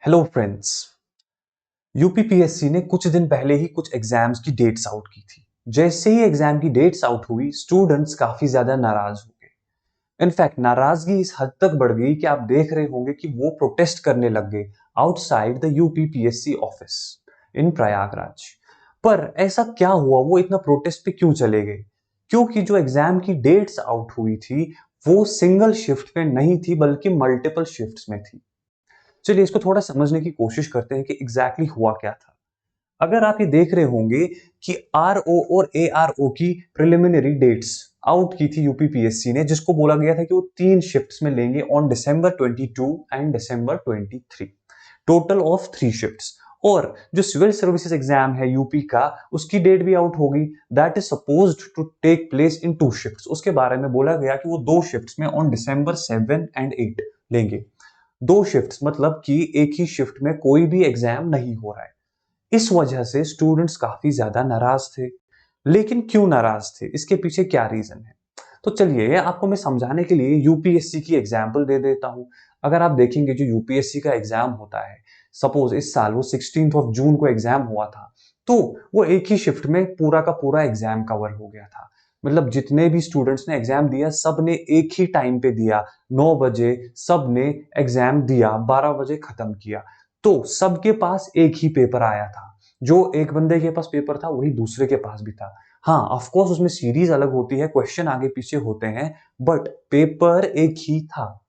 Hello friends. UPPSC ने कुछ दिन पहले ही कुछ एग्जाम्स की डेट्स आउट की थी। जैसे ही एग्जाम की डेट्स आउट हुई, स्टूडेंट्स काफी ज्यादा नाराज हो गए। इनफैक्ट नाराजगी इस हद तक बढ़ गई कि आप देख रहे होंगे कि वो प्रोटेस्ट करने लग गए outside the UPPSC office in Prayagraj. पर ऐसा क्या हुआ, वो इतना प्रोटेस्ट पे क्यों चले गए? क्योंकि जो एग्जाम की डेट्स आउट हुई थी वो सिंगल शिफ्ट में नहीं थी बल्कि मल्टीपल शिफ्ट्स में थी। चलिए इसको थोड़ा समझने की कोशिश करते हैं कि एग्जैक्टली हुआ क्या था। अगर आप ये देख रहे होंगे कि आरओ और एआरओ की प्रिलिमिनरी डेट्स आउट की थी यूपीपीएससी ने, जिसको बोला गया था कि वो 3 शिफ्ट्स में लेंगे on December 22 and December 23, total of 3 shifts. और जो सिविल सर्विसेज एग्जाम है यूपी का, उसकी डेट भी आउट होगी। That is supposed to take place in 2 shifts. उसके बारे में बोला गया कि वो 2 शिफ्ट्स में ऑन December 7 एंड 8 लेंगे। 2 शिफ्ट्स मतलब कि एक ही शिफ्ट में कोई भी एग्जाम नहीं हो रहा है। इस वजह से स्टूडेंट्स काफी ज्यादा नाराज थे। लेकिन क्यों नाराज थे, इसके पीछे क्या रीजन है? तो चलिए आपको मैं समझाने के लिए यूपीएससी की एग्जाम्पल दे देता हूं। अगर आप देखेंगे जो यूपीएससी का एग्जाम होता है, सपोज इस साल वो 16 जून को एग्जाम हुआ था, तो वो एक ही शिफ्ट में पूरा का पूरा एग्जाम कवर हो गया था। मतलब जितने भी स्टूडेंट्स ने एग्जाम दिया सब ने एक ही टाइम पे दिया। 9 बजे सब ने एग्जाम दिया, 12 बजे खत्म किया। तो सबके पास एक ही पेपर आया था। जो एक बंदे के पास पेपर था वही दूसरे के पास भी था। हाँ, ऑफ कोर्स उसमें सीरीज अलग होती है, क्वेश्चन आगे पीछे होते हैं, बट पेपर एक ही था।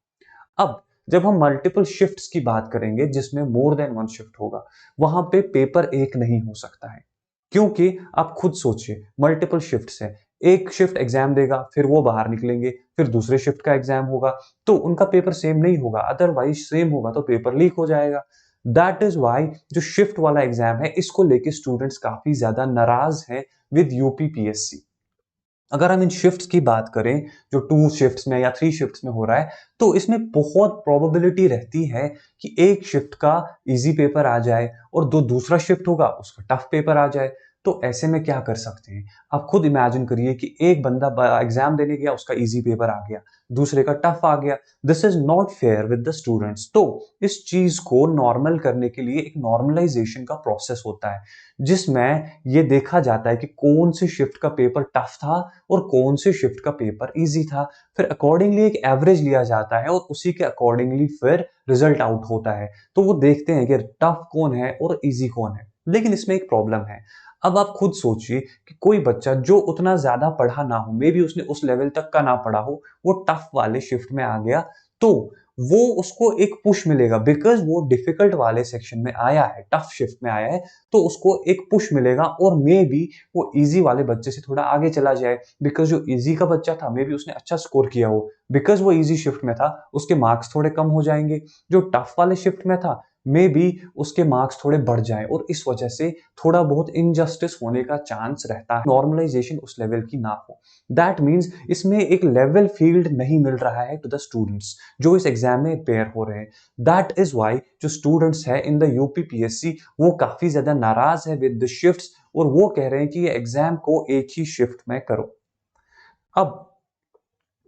अब जब हम मल्टीपल शिफ्ट्स की बात करेंगे जिसमें मोर देन वन शिफ्ट होगा, वहां पे पेपर एक नहीं हो सकता है। क्योंकि आप खुद सोचिए, मल्टीपल शिफ्ट्स है। एक शिफ्ट एग्जाम देगा, फिर वो बाहर निकलेंगे, फिर दूसरे शिफ्ट का एग्जाम होगा, तो उनका पेपर सेम नहीं होगा। अदरवाइज सेम होगा तो पेपर लीक हो जाएगा। दैट इज वाई जो शिफ्ट वाला एग्जाम है, इसको लेके स्टूडेंट्स काफी ज्यादा नाराज हैं विद यूपीपीएससी। अगर हम इन शिफ्ट्स की बात करें, जो 2 शिफ्ट्स में या 3 शिफ्ट्स में हो रहा है, तो इसमें बहुत प्रोबेबिलिटी रहती है कि एक शिफ्ट का इजी पेपर आ जाए और जो दूसरा शिफ्ट होगा उसका टफ पेपर आ जाए। तो ऐसे में क्या कर सकते हैं? आप खुद इमेजिन करिए कि एक बंदा एग्जाम देने गया, उसका इजी पेपर आ गया, दूसरे का टफ आ गया। This is not fair with the students. तो इस चीज को नॉर्मल करने के लिए एक नॉर्मलाइजेशन का प्रोसेस होता है, जिसमें ये देखा जाता है कि कौन सी शिफ्ट का पेपर टफ था और कौन सी शिफ्ट का पेपर इजी था। फिर अकॉर्डिंगली एक एवरेज लिया जाता है और उसी के अकॉर्डिंगली फिर रिजल्ट आउट होता है। तो वो देखते हैं कि टफ कौन है और इजी कौन है। लेकिन इसमें एक प्रॉब्लम है। अब आप खुद सोचिए कि कोई बच्चा जो उतना ज्यादा पढ़ा ना हो, मे बी उसने उस लेवल तक का ना पढ़ा हो, वो टफ वाले शिफ्ट में आ गया, तो वो उसको एक पुश मिलेगा बिकॉज वो डिफिकल्ट वाले सेक्शन में आया है, टफ शिफ्ट में आया है। तो उसको एक पुश मिलेगा और मे बी वो इजी वाले बच्चे से थोड़ा आगे चला जाए, बिकॉज जो इजी का बच्चा था मे बी उसने अच्छा स्कोर किया हो, बिकॉज वो इजी शिफ्ट में था उसके मार्क्स थोड़े कम हो जाएंगे। जो टफ वाले शिफ्ट में था मे बी उसके मार्क्स थोड़े बढ़ जाए, और इस वजह से थोड़ा बहुत इनजस्टिस होने का चांस रहता है, नॉर्मलाइजेशन उस लेवल की ना हो। दैट मीन्स इसमें एक लेवल फील्ड नहीं मिल रहा है टू द स्टूडेंट्स जो इस एग्जाम में पेयर हो रहे हैं। दैट इज वाई जो स्टूडेंट्स है इन द यूपीपीएससी, वो काफी ज्यादा नाराज है विद द शिफ्ट्स, और वो कह रहे हैं कि ये एग्जाम को एक ही शिफ्ट में करो। अब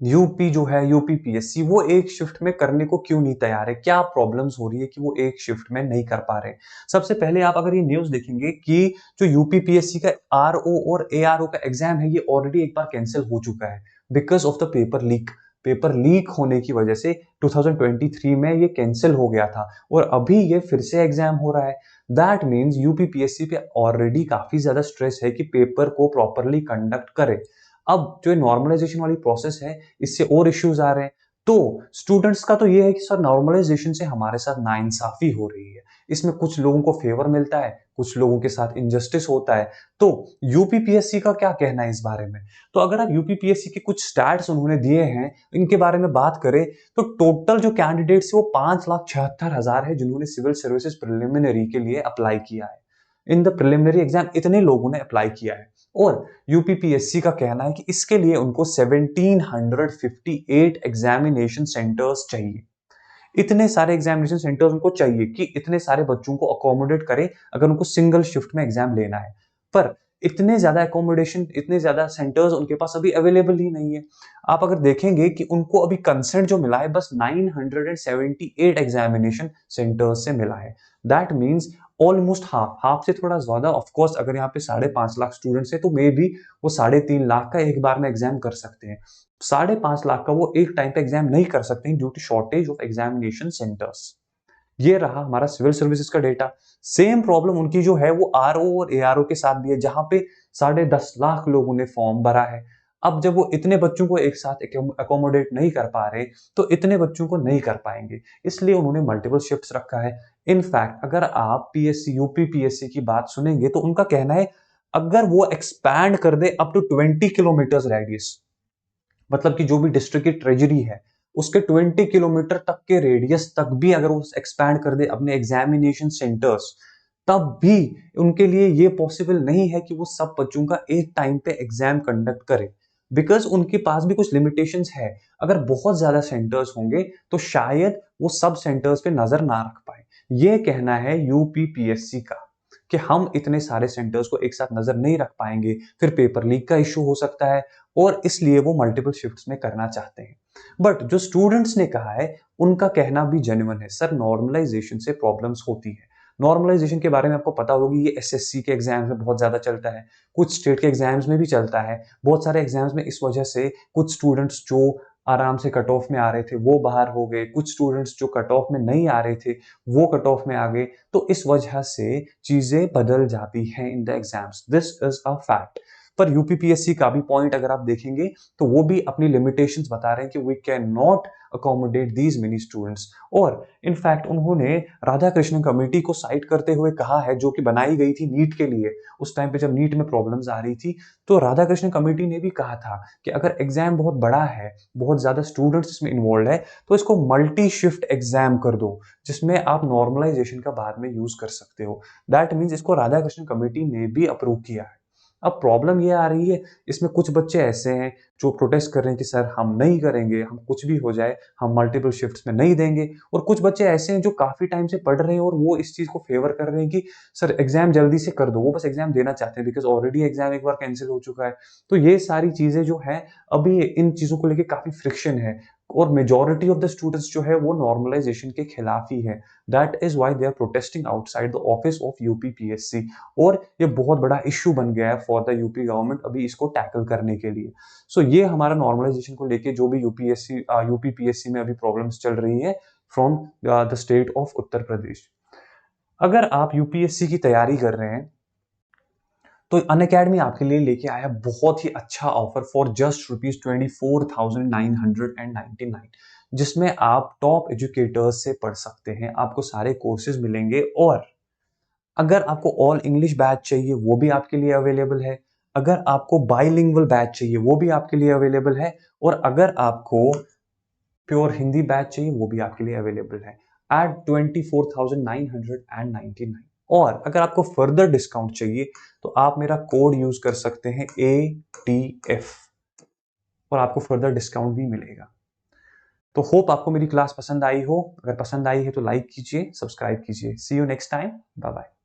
यूपी जो है, यूपीपीएससी, वो एक शिफ्ट में करने को क्यों नहीं तैयार है? क्या प्रॉब्लम्स हो रही है कि वो एक शिफ्ट में नहीं कर पा रहे? सबसे पहले आप अगर ये न्यूज देखेंगे कि जो यूपीपीएससी का आरओ और एआरओ का एग्जाम है, ये ऑलरेडी एक बार कैंसिल हो चुका है because of the paper leak. Paper leak होने की वजह से 2023 में ये कैंसिल हो गया था और अभी ये फिर से एग्जाम हो रहा है। दैट मीन्स यूपीपीएससी पे ऑलरेडी काफी ज्यादा स्ट्रेस है कि पेपर को प्रॉपरली कंडक्ट करे। अब जो नॉर्मलाइजेशन वाली प्रोसेस है, इससे और इश्यूज आ रहे हैं। तो स्टूडेंट्स का तो ये है कि सर नॉर्मलाइजेशन से हमारे साथ नाइंसाफी हो रही है, इसमें कुछ लोगों को फेवर मिलता है, कुछ लोगों के साथ इनजस्टिस होता है। तो यूपीपीएससी का क्या कहना है इस बारे में? तो अगर आप यूपीपीएससी के कुछ स्टैट्स उन्होंने दिए हैं, इनके बारे में बात करें, तो टोटल जो कैंडिडेट्स है वो 5,76,000 है जिन्होंने सिविल सर्विसेज प्रिलिमिनरी के लिए अप्लाई किया है। इन द प्रिलिमिनरी एग्जाम इतने लोगों ने अप्लाई किया है, और यूपीपीएससी का कहना है कि इसके लिए उनको 1758 एग्जामिनेशन सेंटर्स चाहिए। इतने सारे एग्जामिनेशन सेंटर्स उनको चाहिए कि इतने सारे बच्चों को अकोमोडेट करे अगर उनको सिंगल शिफ्ट में एग्जाम लेना है। पर इतने ज्यादा एकोमोडेशन, इतने ज्यादा सेंटर्स उनके पास अभी अवेलेबल ही नहीं है। आप अगर देखेंगे कि उनको अभी कंसेंट जो मिला है बस 978 एग्जामिनेशन सेंटर्स से मिला है। दैट मीन्स ऑलमोस्ट हाफ से थोड़ा ज्यादा। ऑफ कोर्स अगर यहाँ पे 5.5 लाख स्टूडेंट्स है तो मे बी वो 3.5 लाख का एक बार में एग्जाम कर सकते हैं। 5.5 लाख का वो एक टाइम पे एग्जाम नहीं कर सकते हैं due to shortage of examination centres. ये रहा हमारा सिविल सर्विसेज का डेटा। सेम प्रॉब्लम उनकी जो है वो आरओ और एआरओ के साथ भी है, जहां पे 10.5 लाख लोगों ने फॉर्म भरा है। अब जब वो इतने बच्चों को एक साथ अकोमोडेट नहीं कर पा रहे तो इतने बच्चों को नहीं कर पाएंगे, इसलिए उन्होंने मल्टीपल शिफ्ट्स रखा है। इनफैक्ट अगर आप पीएससी यूपी पीएससी की बात सुनेंगे तो उनका कहना है अगर वो एक्सपैंड कर दे अप टू 20 किलोमीटर रेडियस, मतलब कि जो भी डिस्ट्रिक्ट की ट्रेजरी है उसके 20 किलोमीटर तक के रेडियस तक भी अगर वो एक्सपैंड कर दे अपने एग्जामिनेशन सेंटर्स, तब भी उनके लिए ये पॉसिबल नहीं है कि वो सब बच्चों का एक टाइम पे एग्जाम कंडक्ट करे, बिकॉज उनके पास भी कुछ लिमिटेशंस है। अगर बहुत ज्यादा सेंटर्स होंगे तो शायद वो सब सेंटर्स पे नजर ना रख पाए। ये कहना है यूपीपीएससी का कि हम इतने सारे सेंटर्स को एक साथ नजर नहीं रख पाएंगे, फिर पेपर लीक का इश्यू हो सकता है, और इसलिए वो मल्टीपल शिफ्ट्स में करना चाहते हैं। बट जो स्टूडेंट्स ने कहा है उनका कहना भी जेन्युइन है, सर नॉर्मलाइजेशन से प्रॉब्लम्स होती है। नॉर्मलाइजेशन के बारे में आपको पता होगी, ये एसएससी के एग्जाम्स में बहुत ज्यादा चलता है, कुछ स्टेट के एग्जाम्स में भी चलता है। बहुत सारे एग्जाम्स में इस वजह से कुछ स्टूडेंट्स जो आराम से कट ऑफ में आ रहे थे वो बाहर हो गए, कुछ स्टूडेंट्स जो कट ऑफ में नहीं आ रहे थे वो कट ऑफ में आ गए। तो इस वजह से चीजें बदल जाती हैं in the exams, this is a fact. पर यूपीपीएससी का भी पॉइंट अगर आप देखेंगे तो वो भी अपनी लिमिटेशंस बता रहे हैं कि we can not accommodate these many students. और इनफैक्ट उन्होंने राधा कृष्णन कमेटी को साइट करते हुए कहा है, जो कि बनाई गई थी नीट के लिए, उस टाइम पे जब नीट में प्रॉब्लम्स आ रही थी, तो राधा कृष्णन कमेटी ने भी कहा था कि अगर एग्जाम बहुत बड़ा है, बहुत ज्यादा स्टूडेंट्स इसमें इन्वॉल्व है, तो इसको मल्टी शिफ्ट एग्जाम कर दो, जिसमें आप नॉर्मलाइजेशन का बाद में यूज कर सकते हो। दैट मीन्स इसको राधा कृष्णन कमेटी ने भी अप्रूव किया है। अब प्रॉब्लम ये आ रही है, इसमें कुछ बच्चे ऐसे हैं जो प्रोटेस्ट कर रहे हैं कि सर हम नहीं करेंगे, हम कुछ भी हो जाए हम मल्टीपल शिफ्ट्स में नहीं देंगे। और कुछ बच्चे ऐसे हैं जो काफी टाइम से पढ़ रहे हैं और वो इस चीज को फेवर कर रहे हैं कि सर एग्जाम जल्दी से कर दो, वो बस एग्जाम देना चाहते हैं बिकॉज ऑलरेडी एग्जाम एक बार कैंसिल हो चुका है। तो ये सारी चीजें जो है, अभी इन चीजों को लेकर काफी फ्रिक्शन है, और मेजोरिटी ऑफ द स्टूडेंट्स जो है वो नॉर्मलाइजेशन के खिलाफ ही है। That is why they are protesting outside the office of UPPSC. और ये बहुत बड़ा इश्यू बन गया है फॉर द यूपी गवर्नमेंट अभी इसको टैकल करने के लिए। सो ये हमारा नॉर्मलाइजेशन को लेके जो भी यूपीपीएससी में अभी प्रॉब्लम्स चल रही है from the state of Uttar Pradesh. अगर आप यूपीएससी की तैयारी कर रहे हैं तो अनअकैडमी आपके लिए लेके आया बहुत ही अच्छा ऑफर फॉर जस्ट ₹24,999, जिसमें आप टॉप एजुकेटर्स से पढ़ सकते हैं, आपको सारे कोर्सेज मिलेंगे। और अगर आपको ऑल इंग्लिश बैच चाहिए वो भी आपके लिए अवेलेबल है, अगर आपको बाइलिंगुअल बैच चाहिए वो भी आपके लिए अवेलेबल है, और अगर आपको प्योर हिंदी बैच चाहिए वो भी आपके लिए अवेलेबल है एट 24,999। और अगर आपको फर्दर डिस्काउंट चाहिए तो आप मेरा कोड यूज कर सकते हैं ATF, और आपको फर्दर डिस्काउंट भी मिलेगा। तो होप आपको मेरी क्लास पसंद आई हो, अगर पसंद आई है तो लाइक कीजिए, सब्सक्राइब कीजिए। See you next time, bye bye.